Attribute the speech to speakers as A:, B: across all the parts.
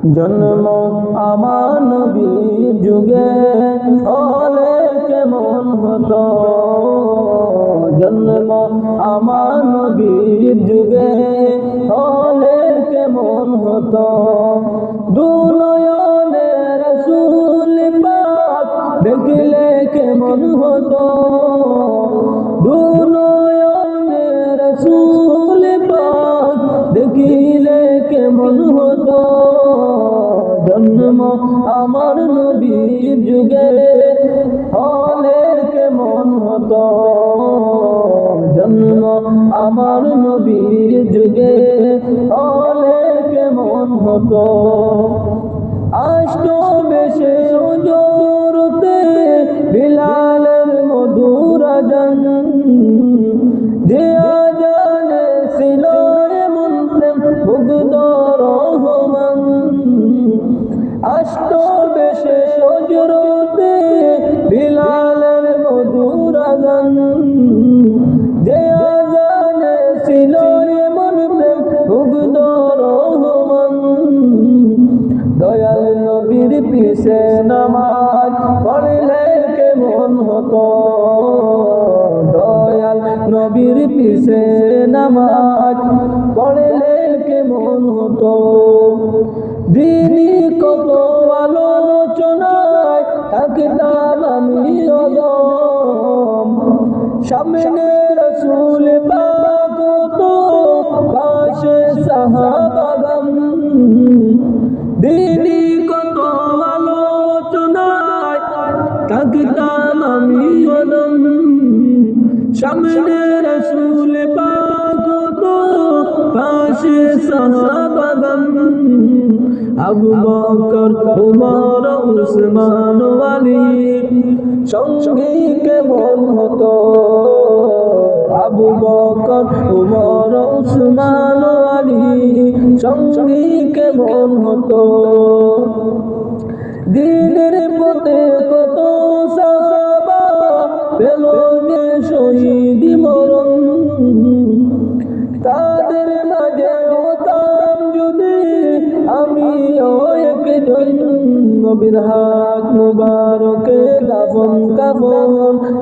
A: জন্ম আমার নবীর যুগে হলে কেমন হতো। জন্ম আমার নবীর যুগে হলে কেমন হতো। দুনয়নে রাসূল পাক দেখলে কেমন হতো। দুনয়নে রাসূল পাক দেখিলে কেমন হতো। জন্ম আমার নবীর যুগে হলে কেমন হতো। জন্ম আমার নবীর যুগে হলে কেমন হতো। আষ্ট বেশে হুজুরতে বিলালের মধুর আযান, যে আযানে ছিল এমন প্রেম মুগ্ধ রহমান। আষ্ট বেশে হুজুরতে বিলালের মধুর আযান, যে আযানে ছিল এমন প্রেম মুগ্ধ রহমান। দয়াল নবীর পিছে নামাজ পড়লে কেমন হতো। দয়াল নবীর পিছে নামাজ পড়লে কেমন হতো। দিনই কত আলোচনায় থাকতাম আমি অদম, সামনে রাসূল পাক তো পাশে সাহাবাগণ। দিনই কত আলোচনায় থাকতাম আমি অদম, সামনে রাসূল পাক তো পাশে সাহাবাগণ। আবু বকর উমর উসমান আলী সঙ্গী কেমন হতো। আবু বকর উমর উসমান আলী সঙ্গী কেমন হতো। দিনের পথে কত সাহাবা পেল যে শহীদি মরণ। তাদের মাঝে হতাম যদি আমিও একজন। নবীর হাত মুবারকে দাফন কাফন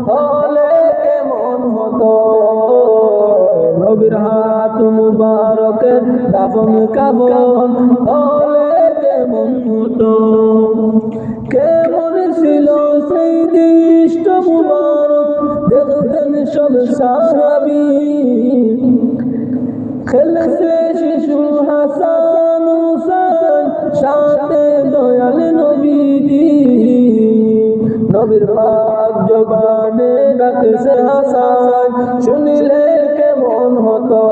A: হলে কেমন হতো। নবীর হাত মুবারকে দাফন কাফন হলে কেমন হতো। কেমন ছিল সেই দৃষ্ট মুবারক দেখতেন সব সাহাবী। খেলছে শিশু হাসান হুসাইন সাথে দয়াল নবীজি। নবীর পাক জবানে ডাকছে হাসান শুনিলে কেমন হতো।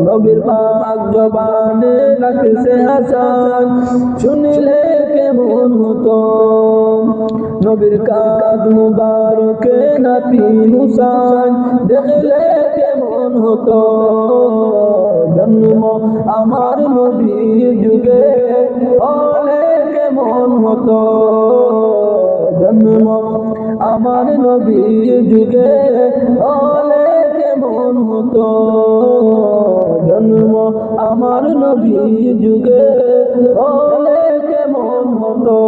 A: নবীর পাক জবানে ডাকছে হাসান শুনিলে কেমন হতো। নবীর কাঁধ মুবারকে নাতি হুসাইন দেখলে কেমন হতো। জন্ম আমার নবীর যুগে হলে কেমন হতো। জন্ম আমার নবীর যুগে হলে কেমন হতো। জন্ম আমার নবীর যুগে হলে কেমন হতো।